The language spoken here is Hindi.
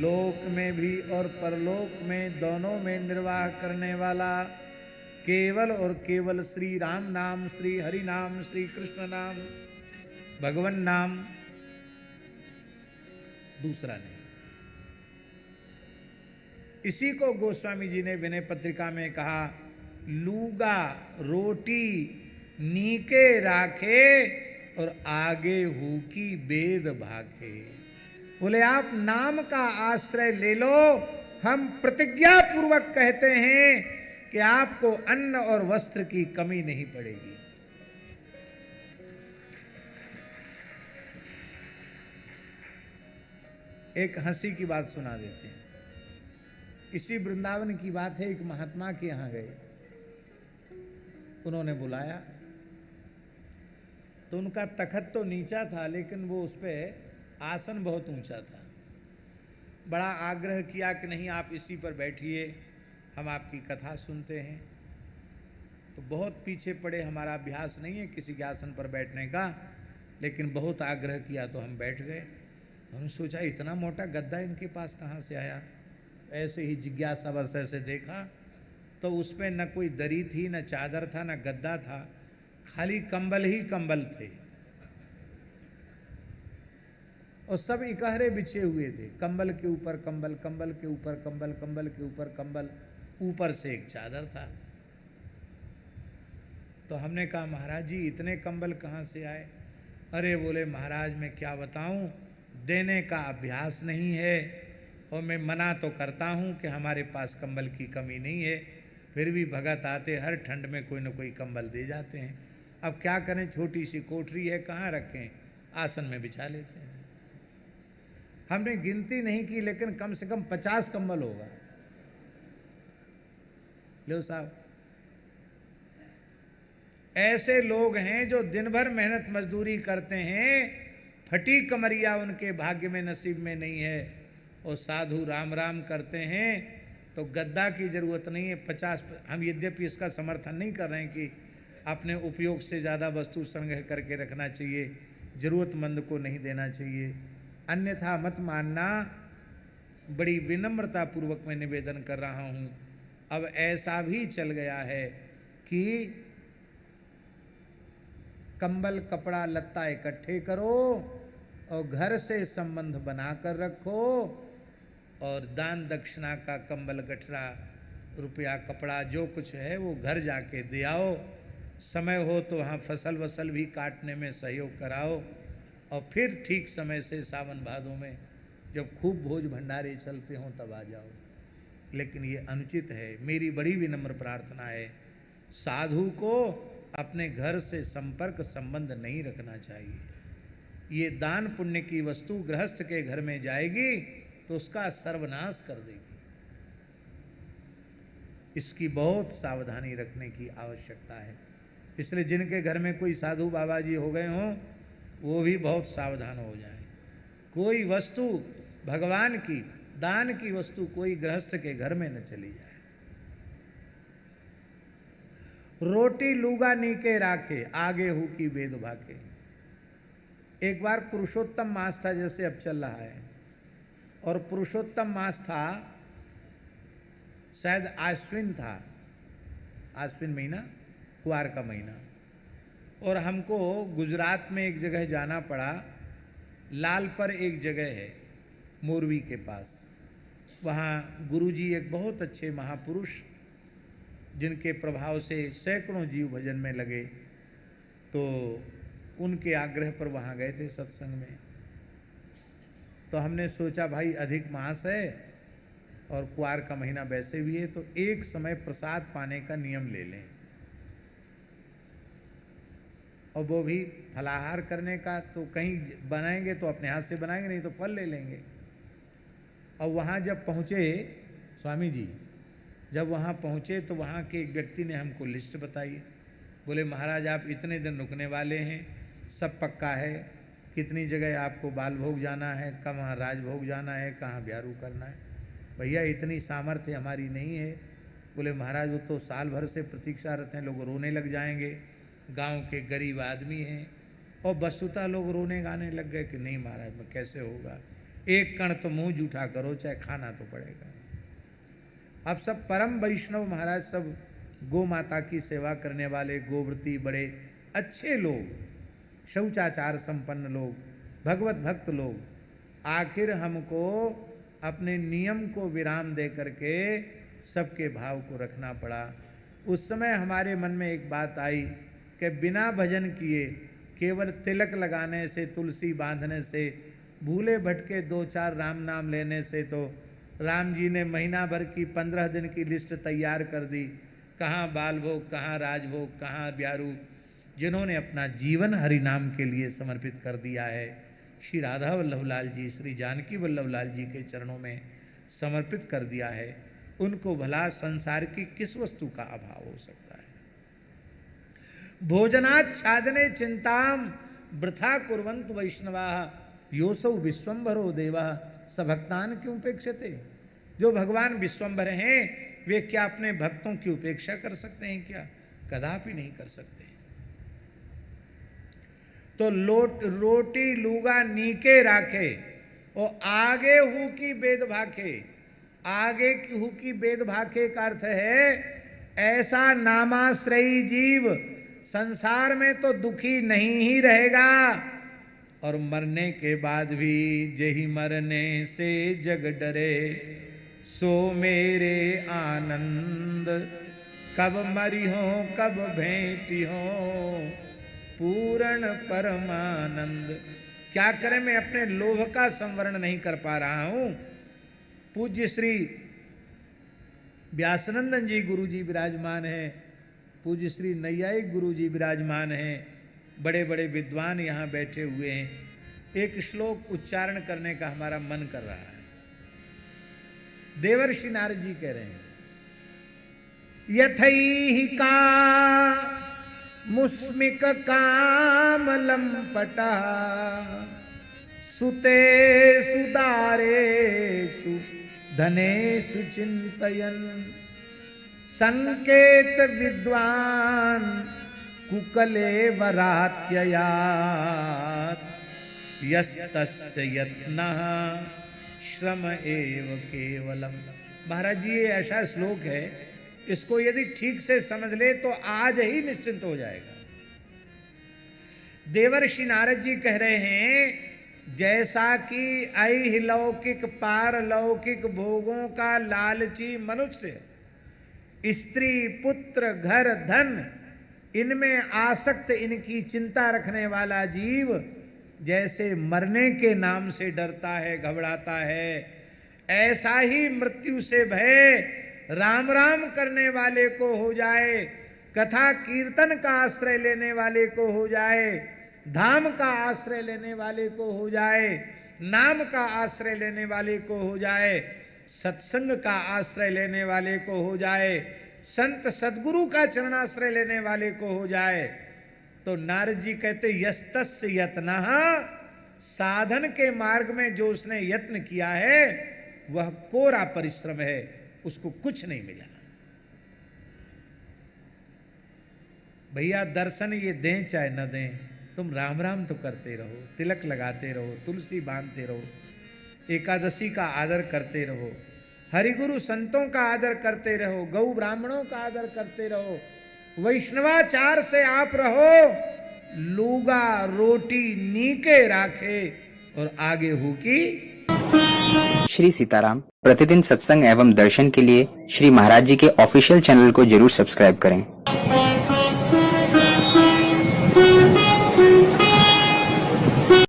लोक में भी और परलोक में दोनों में निर्वाह करने वाला केवल और केवल श्री राम नाम, श्री हरि नाम, श्री कृष्ण नाम, भगवान नाम, दूसरा नहीं। इसी को गोस्वामी जी ने विनय पत्रिका में कहा, लूगा रोटी नीके राखे और आगे हु की वेद भाखे। बोले आप नाम का आश्रय ले लो, हम प्रतिज्ञा पूर्वक कहते हैं कि आपको अन्न और वस्त्र की कमी नहीं पड़ेगी। एक हंसी की बात सुना देते हैं। इसी वृंदावन की बात है, एक महात्मा के यहां गए, उन्होंने बुलाया तो उनका तखत तो नीचा था लेकिन वो उस पर आसन बहुत ऊंचा था। बड़ा आग्रह किया कि नहीं आप इसी पर बैठिए, हम आपकी कथा सुनते हैं। तो बहुत पीछे पड़े, हमारा अभ्यास नहीं है किसी के आसन पर बैठने का, लेकिन बहुत आग्रह किया तो हम बैठ गए। हमने सोचा इतना मोटा गद्दा इनके पास कहाँ से आया। ऐसे ही जिज्ञासावश ऐसे देखा तो उस पर न कोई दरी थी, न चादर था, न गद्दा था, खाली कंबल ही कंबल थे और सब इकहरे बिछे हुए थे। कंबल के ऊपर कंबल, कंबल के ऊपर कंबल, कंबल के ऊपर कंबल, ऊपर से एक चादर था। तो हमने कहा महाराज जी इतने कंबल कहाँ से आए? अरे बोले महाराज मैं क्या बताऊं, देने का अभ्यास नहीं है और मैं मना तो करता हूं कि हमारे पास कंबल की कमी नहीं है, फिर भी भगत आते हर ठंड में कोई न कोई कंबल दे जाते हैं। अब क्या करें, छोटी सी कोठरी है, कहाँ रखें, आसन में बिछा लेते हैं। हमने गिनती नहीं की लेकिन कम से कम 50 कंबल होगा। लो साहब, ऐसे लोग हैं जो दिन भर मेहनत मजदूरी करते हैं, फटी कमरिया उनके भाग्य में नसीब में नहीं है, और साधु राम राम करते हैं तो गद्दा की जरूरत नहीं है। 50, हम यद्यपि इसका समर्थन नहीं कर रहे हैं कि अपने उपयोग से ज़्यादा वस्तु संग्रह करके रखना चाहिए, ज़रूरतमंद को नहीं देना चाहिए, अन्यथा मत मानना। बड़ी विनम्रता पूर्वक मैं निवेदन कर रहा हूँ। अब ऐसा भी चल गया है कि कंबल कपड़ा लत्ता इकट्ठे करो और घर से संबंध बनाकर रखो और दान दक्षिणा का कंबल गठरा रुपया कपड़ा जो कुछ है वो घर जाके दे आओ। समय हो तो वहाँ फसल वसल भी काटने में सहयोग कराओ और फिर ठीक समय से सावन भादों में जब खूब भोज भंडारे चलते हों तब आ जाओ। लेकिन ये अनुचित है। मेरी बड़ी विनम्र प्रार्थना है, साधु को अपने घर से संपर्क संबंध नहीं रखना चाहिए। ये दान पुण्य की वस्तु गृहस्थ के घर में जाएगी तो उसका सर्वनाश कर देगी। इसकी बहुत सावधानी रखने की आवश्यकता है। इसलिए जिनके घर में कोई साधु बाबा जी हो गए हों वो भी बहुत सावधान हो जाएं। कोई वस्तु भगवान की दान की वस्तु कोई गृहस्थ के घर में न चली जाए। रोटी लूगा नीके राखे, आगे हु की वेद भाखे। एक बार पुरुषोत्तम मास था, जैसे अब चल रहा है, और पुरुषोत्तम मास था, शायद आश्विन था, आश्विन महीना, कुआर का महीना, और हमको गुजरात में एक जगह जाना पड़ा। लाल पर एक जगह है मोरवी के पास, वहाँ गुरुजी एक बहुत अच्छे महापुरुष जिनके प्रभाव से सैकड़ों जीव भजन में लगे, तो उनके आग्रह पर वहाँ गए थे सत्संग में। तो हमने सोचा भाई अधिक मास है और कुआर का महीना वैसे भी है तो एक समय प्रसाद पाने का नियम ले लें, और वो भी फलाहार करने का। तो कहीं बनाएंगे तो अपने हाथ से बनाएंगे, नहीं तो फल ले लेंगे। और वहाँ जब पहुँचे स्वामी जी, जब वहाँ पहुँचे तो वहाँ के एक व्यक्ति ने हमको लिस्ट बताई। बोले महाराज आप इतने दिन रुकने वाले हैं, सब पक्का है, कितनी जगह आपको बाल भोग जाना है, कहाँ राजभोग जाना है, कहाँ ब्यारू करना है। भैया इतनी सामर्थ्य हमारी नहीं है। बोले महाराज वो तो साल भर से प्रतीक्षारत हैं, लोग रोने लग जाएंगे, गांव के गरीब आदमी हैं। और वस्तुतः लोग रोने गाने लग गए कि नहीं महाराज में कैसे होगा, एक कण तो मुंह जूठा करो, चाहे खाना तो पड़ेगा। अब सब परम वैष्णव महाराज, सब गौ माता की सेवा करने वाले, गोव्रती, बड़े अच्छे लोग, शौचाचार संपन्न लोग, भगवत भक्त लोग, आखिर हमको अपने नियम को विराम दे करके सबके भाव को रखना पड़ा। उस समय हमारे मन में एक बात आई कि बिना भजन किए, केवल तिलक लगाने से, तुलसी बांधने से, भूले भटके 2-4 राम नाम लेने से तो राम जी ने महीना भर की 15 दिन की लिस्ट तैयार कर दी। कहाँ बाल भोग, कहाँ राजभोग, कहाँ ब्यारू, जिन्होंने अपना जीवन हरि नाम के लिए समर्पित कर दिया है, श्री राधा वल्लभ लाल जी, श्री जानकी वल्लभ लाल जी के चरणों में समर्पित कर दिया है, उनको भला संसार की किस वस्तु का अभाव हो सकता है। भोजनाच्छादने चिंताम वृथा कुर्वन्तु वैष्णवाः योसौ विश्वम्भरो देवः स भक्तान क्यों उपेक्षते। जो भगवान विश्वम्भर हैं वे क्या अपने भक्तों की उपेक्षा कर सकते हैं क्या? कदापि नहीं कर सकते। तो रोटी लूगा नीके राखे और आगे हु की वेद भाखे। आगे हु की वेद भाखे का अर्थ है ऐसा नामाश्रयी जीव संसार में तो दुखी नहीं ही रहेगा और मरने के बाद भी जही मरने से जग डरे सो मेरे आनंद। कब मरी हो कब भेंटी हो पूर्ण परमानंद। क्या करें, मैं अपने लोभ का संवरण नहीं कर पा रहा हूं। पूज्य श्री व्यासनंदन जी गुरु जी विराजमान हैं, पूज्य श्री नैयायिक गुरु जी विराजमान हैं, बड़े बड़े विद्वान यहाँ बैठे हुए हैं। एक श्लोक उच्चारण करने का हमारा मन कर रहा है। देवर्षि नारद जी कह रहे हैं, यथैहिका मुस्मिक कामलंपटा सुते सुदारेषु धनेषु चिंतयन् संकेत विद्वान कुकले वरात्ययात् यस्तस्य यत्नः श्रम एव केवलम। महाराज जी ये ऐसा श्लोक है, इसको यदि ठीक से समझ ले तो आज ही निश्चिंत हो जाएगा। देवर्षि नारद जी कह रहे हैं जैसा कि ऐहिलौकिक पारलौकिक भोगों का लालची मनुष्य स्त्री पुत्र घर धन इनमें आसक्त, इनकी चिंता रखने वाला जीव जैसे मरने के नाम से डरता है, घबराता है, ऐसा ही मृत्यु से भय राम राम करने वाले को हो जाए, कथा कीर्तन का आश्रय लेने वाले को हो जाए, धाम का आश्रय लेने वाले को हो जाए, नाम का आश्रय लेने वाले को हो जाए, सत्संग का आश्रय लेने वाले को हो जाए, संत सदगुरु का चरणाश्रय लेने वाले को हो जाए। तो नारद जी कहते यस्तस्य यत्नः, साधन के मार्ग में जो उसने यत्न किया है वह कोरा परिश्रम है, उसको कुछ नहीं मिला। भैया दर्शन ये दें चाहे न दें, तुम राम राम तो करते रहो, तिलक लगाते रहो, तुलसी बांधते रहो, एकादशी का आदर करते रहो, हरिगुरु संतों का आदर करते रहो, गौ ब्राह्मणों का आदर करते रहो, वैष्णवाचार से आप रहो, लूगा रोटी नीके राखे और आगे हो की। श्री सीताराम प्रतिदिन सत्संग एवं दर्शन के लिए श्री महाराज जी के ऑफिशियल चैनल को जरूर सब्सक्राइब करें।